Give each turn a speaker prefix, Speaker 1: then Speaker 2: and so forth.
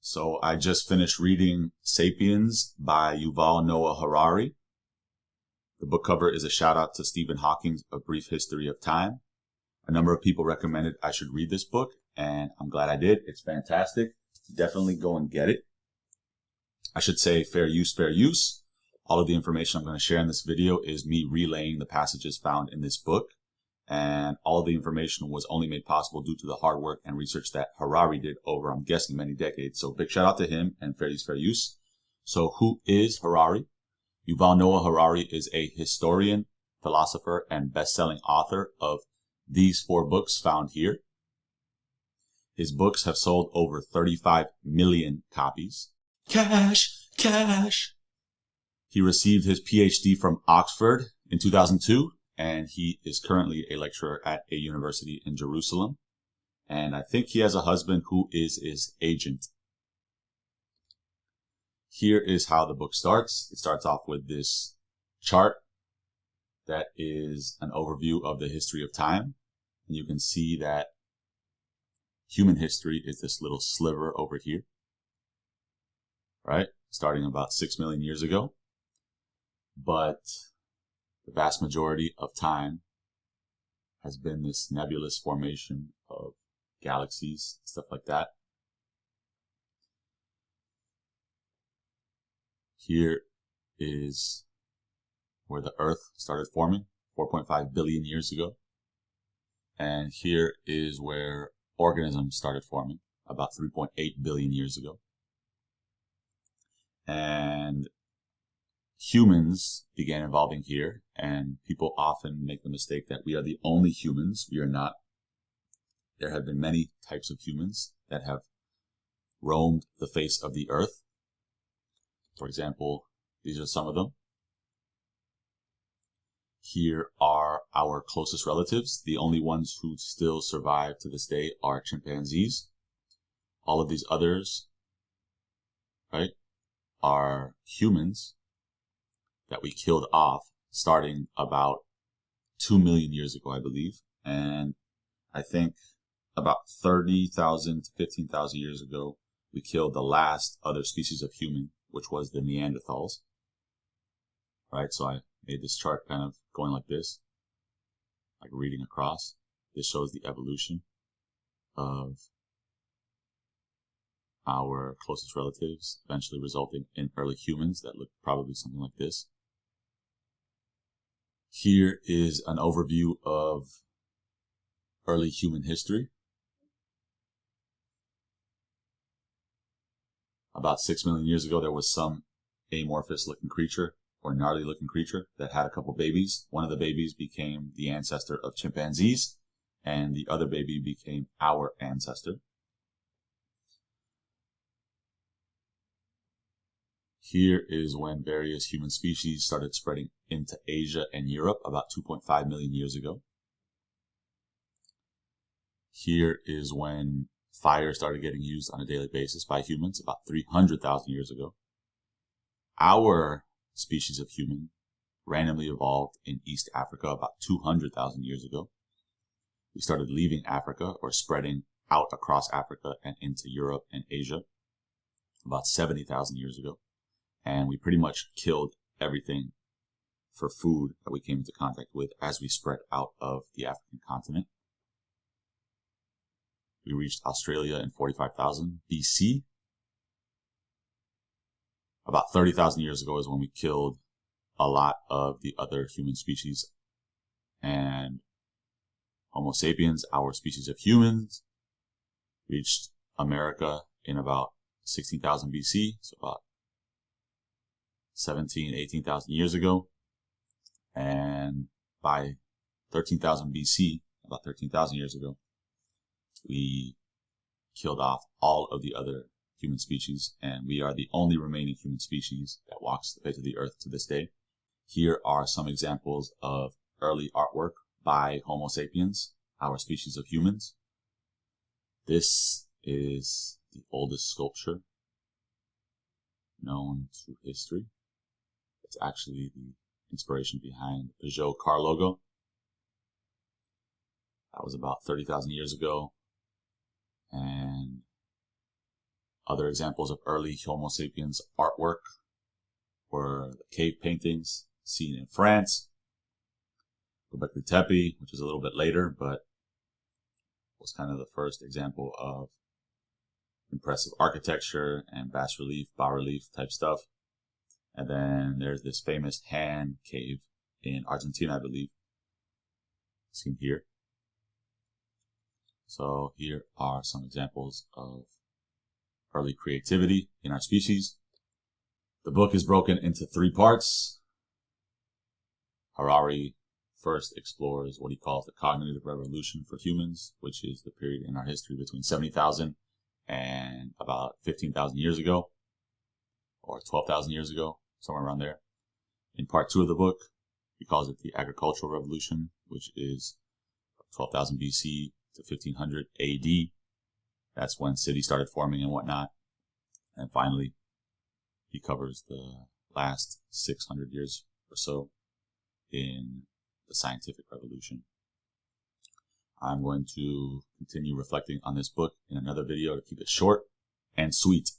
Speaker 1: So I just finished reading Sapiens by Yuval Noah Harari. The book cover is a shout out to Stephen Hawking's A Brief History of Time. A number of people recommended I should read this book, and I'm glad I did. It's fantastic. Definitely go and get it. I should say fair use, fair use. All of the information I'm going to share in this video is me relaying the passages found in this book. And all of the information was only made possible due to the hard work and research that Harari did over, I'm guessing, many decades. So big shout out to him and fair use, fair use. So who is Harari? Yuval Noah Harari is a historian, philosopher, and best-selling author of these 4 books found here. His books have sold over 35 million copies. Cash, cash. He received his PhD from Oxford in 2002. And he is currently a lecturer at a university in Jerusalem. And I think he has a husband who is his agent. Here is how the book starts. It starts off with this chart that is an overview of the history of time. And you can see that human history is this little sliver over here, right? Starting about 6 million years ago. But the vast majority of time has been this nebulous formation of galaxies, stuff like that. Here is where the Earth started forming 4.5 billion years ago. And here is where organisms started forming about 3.8 billion years ago. And humans began evolving here, and people often make the mistake that we are the only humans. We are not. There have been many types of humans that have roamed the face of the earth. For example, these are some of them. Here are our closest relatives. The only ones who still survive to this day are chimpanzees. All of these others, right, are humans that we killed off starting about 2 million years ago, I believe. And I think about 30,000 to 15,000 years ago, we killed the last other species of human, which was the Neanderthals. Right, so I made this chart kind of going like this, like reading across. This shows the evolution of our closest relatives, eventually resulting in early humans that look probably something like this. Here is an overview of early human history. About 6 million years ago, there was some amorphous looking creature or gnarly looking creature that had a couple babies. One of the babies became the ancestor of chimpanzees, and the other baby became our ancestor. Here is when various human species started spreading into Asia and Europe about 2.5 million years ago. Here is when fire started getting used on a daily basis by humans about 300,000 years ago. Our species of human randomly evolved in East Africa about 200,000 years ago. We started leaving Africa or spreading out across Africa and into Europe and Asia about 70,000 years ago. And we pretty much killed everything for food that we came into contact with as we spread out of the African continent. We reached Australia in 45,000 BC. About 30,000 years ago is when we killed a lot of the other human species. And Homo sapiens, our species of humans, reached America in about 16,000 BC, so about 18,000 years ago. And by 13,000 BC, about 13,000 years ago, we killed off all of the other human species, and we are the only remaining human species that walks the face of the earth to this day. Here are some examples of early artwork by Homo sapiens, our species of humans. This is the oldest sculpture known to history. It's actually the inspiration behind the Peugeot car logo. That was about 30,000 years ago. And Other examples of early Homo sapiens artwork were the cave paintings seen in France, Göbekli Tepe, which is a little bit later, but was kind of the first example of impressive architecture and bas-relief, bas-relief type stuff. And then there's this famous hand cave in Argentina, I believe, seen here. So here are some examples of early creativity in our species. The book is broken into 3 parts. Harari first explores what he calls the cognitive revolution for humans, which is the period in our history between 70,000 and about 15,000 years ago, or 12,000 years ago, somewhere around there. In part 2 of the book, he calls it the agricultural revolution, which is 12,000 BC to 1500 AD. That's when cities started forming and whatnot. And finally, he covers the last 600 years or so in the scientific revolution. I'm going to continue reflecting on this book in another video to keep it short and sweet.